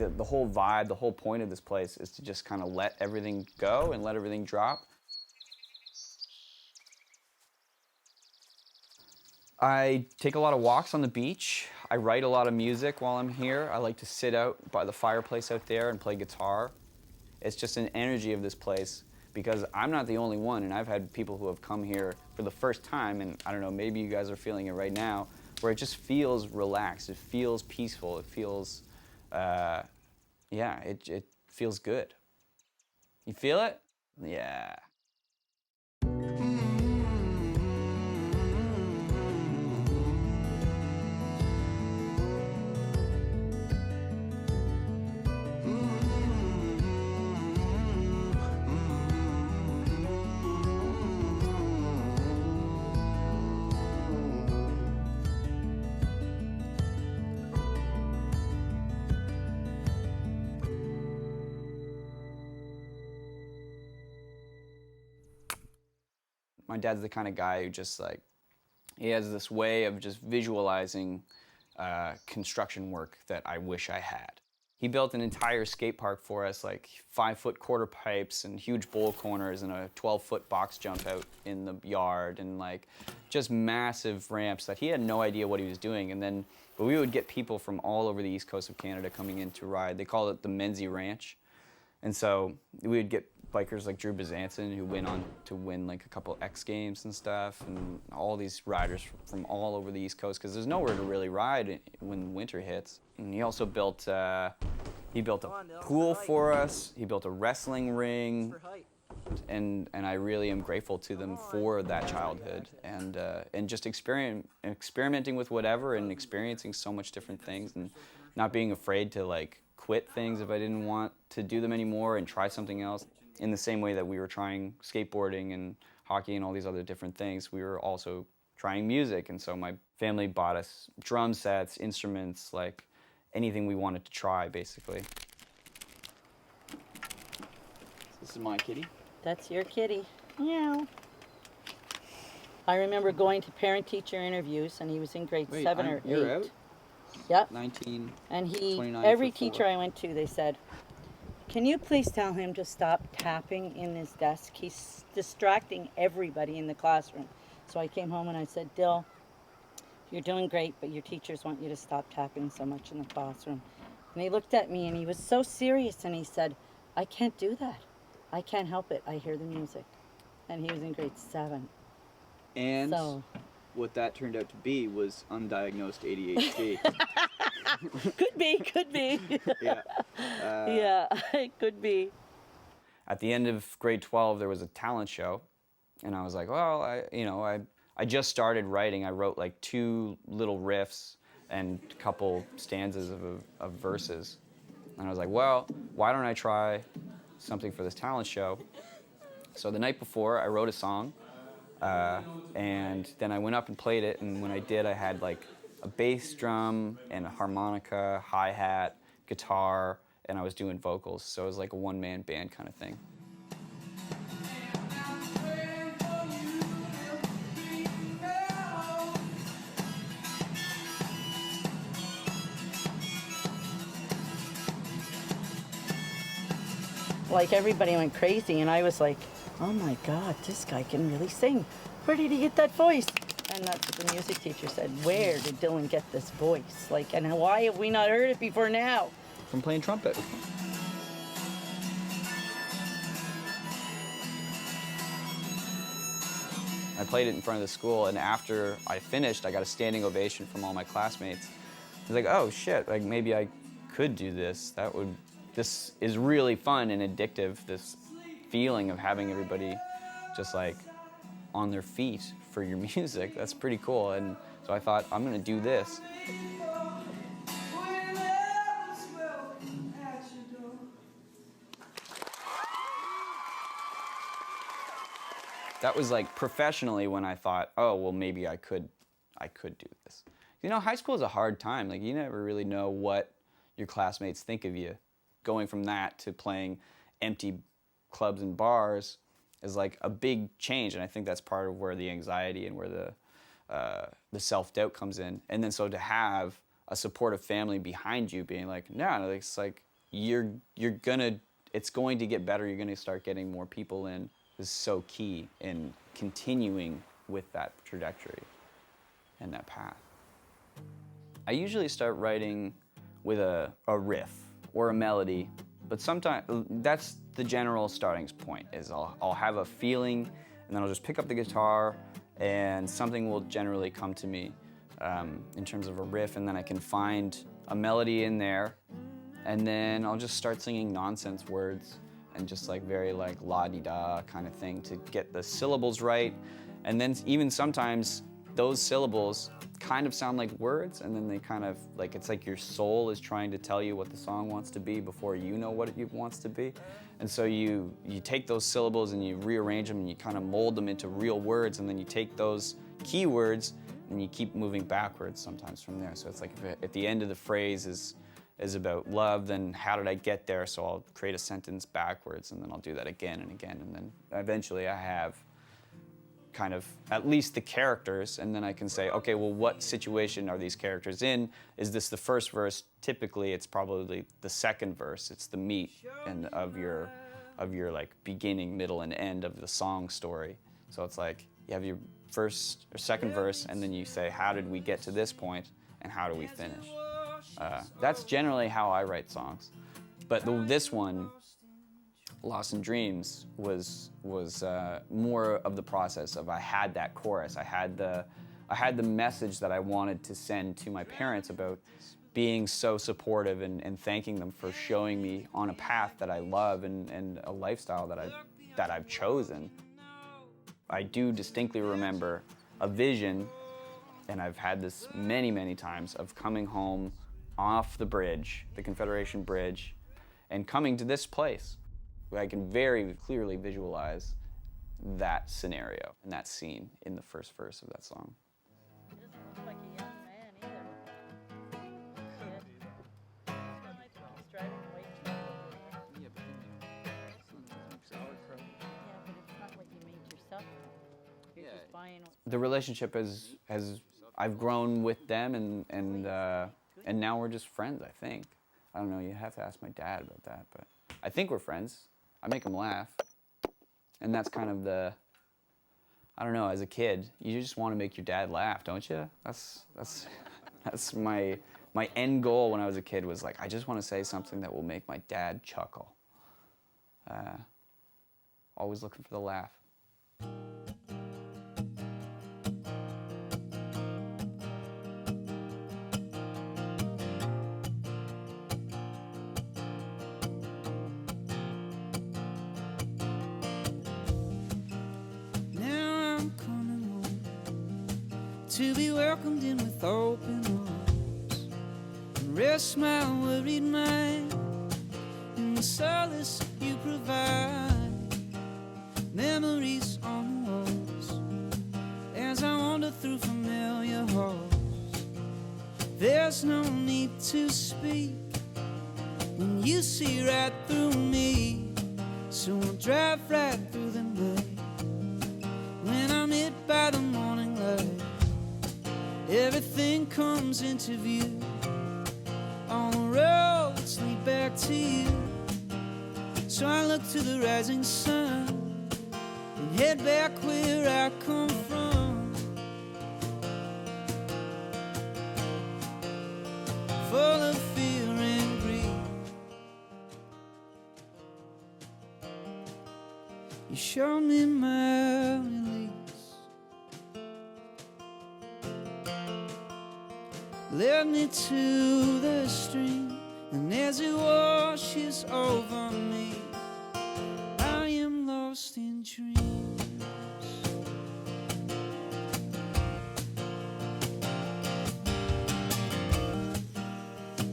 the whole vibe, the whole point of this place is to just kind of let everything go and let everything drop. I take a lot of walks on the beach. I write a lot of music while I'm here. I like to sit out by the fireplace out there and play guitar. It's just an energy of this place because I'm not the only one, and I've had people who have come here for the first time, and I don't know, maybe you guys are feeling it right now, where it just feels relaxed, it feels peaceful, it feels, it feels good. You feel it? Yeah. My dad's the kind of guy who just like, he has this way of just visualizing construction work that I wish I had. He built an entire skate park for us, like 5-foot quarter pipes and huge bowl corners and a 12-foot box jump out in the yard and like just massive ramps that he had no idea what he was doing. And then, but we would get people from all over the east coast of Canada coming in to ride. They call it the Menzie Ranch. And so we would get bikers like Drew Bezanson, who went on to win like a couple X Games and stuff, and all these riders from all over the East Coast, because there's nowhere to really ride when winter hits. And he also built, he built a pool for us, he built a wrestling ring, and I really am grateful to them for that childhood, and just experimenting with whatever and experiencing so much different things, and not being afraid to like quit things if I didn't want to do them anymore and try something else. In the same way that we were trying skateboarding and hockey and all these other different things, we were also trying music. And so my family bought us drum sets, instruments, like anything we wanted to try, basically. This is my kitty. That's your kitty. Meow. I remember going to parent-teacher interviews, and he was in grade 7 or 8. You're out? Yep. 19, and for every 4. teacher I went to, they said, can you please tell him to stop tapping in his desk? He's distracting everybody in the classroom. So I came home and I said, Dill, you're doing great, but your teachers want you to stop tapping so much in the classroom. And he looked at me and he was so serious and he said, I can't do that. I can't help it. I hear the music. And he was in grade 7. And what that turned out to be was undiagnosed ADHD. Could be. Yeah. Yeah, it could be. At the end of grade 12, there was a talent show, and I was like, well, I just started writing. I wrote like 2 little riffs and a couple stanzas of verses, and I was like, well, why don't I try something for this talent show? So the night before, I wrote a song, and then I went up and played it, and when I did, I had like a bass drum and a harmonica, hi-hat, guitar, and I was doing vocals, so it was like a one-man band kind of thing. Like everybody went crazy, and I was like, oh my God, this guy can really sing. Where did he get that voice? And that's what the music teacher said. Where did Dylan get this voice? Like, and why have we not heard it before now? From playing trumpet. I played it in front of the school, and after I finished, I got a standing ovation from all my classmates. I was like, oh shit, like maybe I could do this. This is really fun and addictive, this feeling of having everybody just like on their feet for your music. That's pretty cool. And so I thought, I'm gonna do this. That was like professionally when I thought, oh, well, maybe I could do this. You know, high school is a hard time. Like, you never really know what your classmates think of you. Going from that to playing empty clubs and bars is like a big change, and I think that's part of where the anxiety and where the self-doubt comes in. And then so to have a supportive family behind you being like, no, it's like, it's going to get better. You're gonna start getting more people in. This is so key in continuing with that trajectory and that path. I usually start writing with a riff or a melody, but sometimes that's the general starting point. Is I'll have a feeling, and then I'll just pick up the guitar, and something will generally come to me in terms of a riff, and then I can find a melody in there, and then I'll just start singing nonsense words and just like very like la-di-da kind of thing to get the syllables right. And then even sometimes those syllables kind of sound like words, and then they kind of like, it's like your soul is trying to tell you what the song wants to be before you know what it wants to be. And so you take those syllables and you rearrange them and you kind of mold them into real words, and then you take those keywords and you keep moving backwards sometimes from there. So it's like if the end of the phrase is about love, then how did I get there? So I'll create a sentence backwards, and then I'll do that again and again, and then eventually I have kind of at least the characters, and then I can say, okay, well, what situation are these characters in? Is this the first verse? Typically, it's probably the second verse. It's the meat and of your like beginning, middle, and end of the song story. So it's like you have your first or second verse, and then you say, how did we get to this point, and how do we finish? That's generally how I write songs. But this one, Lost in Dreams, was more of the process of I had that chorus. I had the message that I wanted to send to my parents about being so supportive and thanking them for showing me on a path that I love and a lifestyle that I've chosen. I do distinctly remember a vision, and I've had this many, many times, of coming home off the bridge, the Confederation Bridge, and coming to this place. I can very clearly visualize that scenario and that scene in the first verse of that song. He doesn't look like a young man either. He's driving away from you. Yeah, but Yeah, but it's not what you made yourself. You're just buying what... The relationship has I've grown with them, and now we're just friends, I think. I don't know, you have to ask my dad about that, but I think we're friends. I make him laugh. And that's kind of I don't know, as a kid, you just want to make your dad laugh, don't you? That's my end goal when I was a kid, was like, I just want to say something that will make my dad chuckle. Always looking for the laugh. To be welcomed in with open arms, and rest my worried mind in the solace you provide. Memories on the walls as I wander through familiar halls. There's no need to speak when you see right through me, so I'll drive right through the night. When I'm hit by the morning light, everything comes into view. All the roads lead back to you. So I look to the rising sun and head back where I come from. Full of fear and greed, you showed me my release. Led me to the stream, and as it washes over me, I am lost in dreams.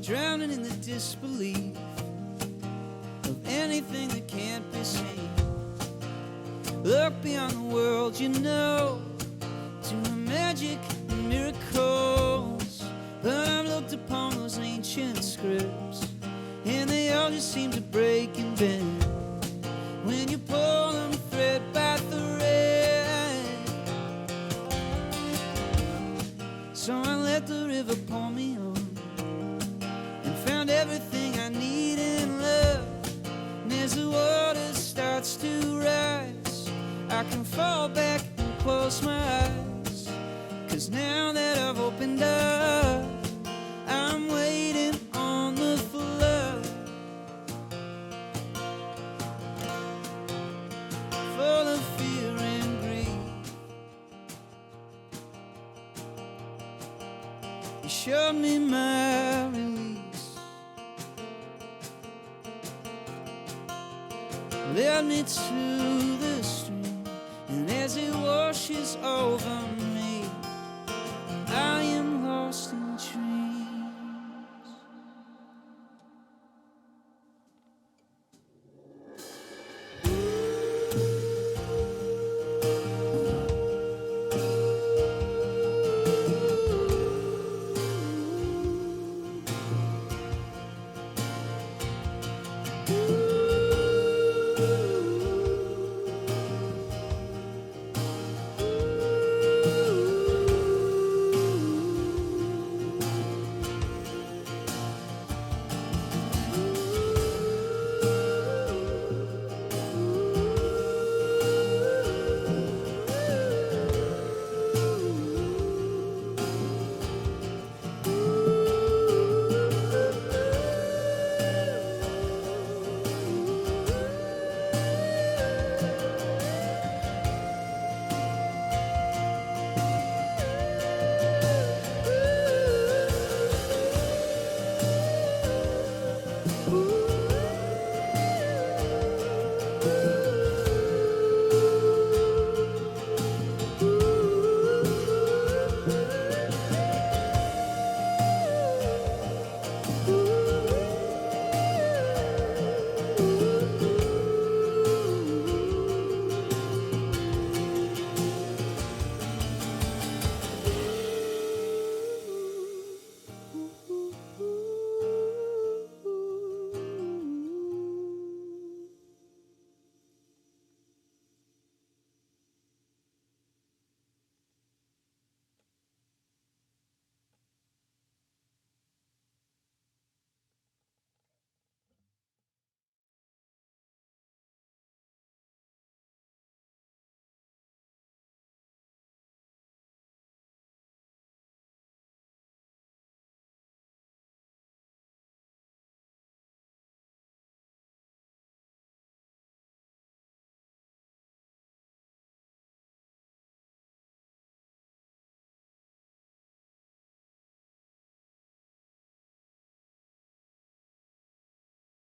Drowning in the disbelief of anything that can't be seen. Look beyond the world, you know, to the magic and miracles. But I've looked upon those ancient scripts, and they all just seem to break and bend when you pull them thread by thread. So I let the river pour me on and found everything I need in I can fall back and close my eyes. 'Cause now that I've opened up, I'm waiting on the flood, full of fear and grief. You showed me my release, led me to the stream, and as it washes over me, I am lost in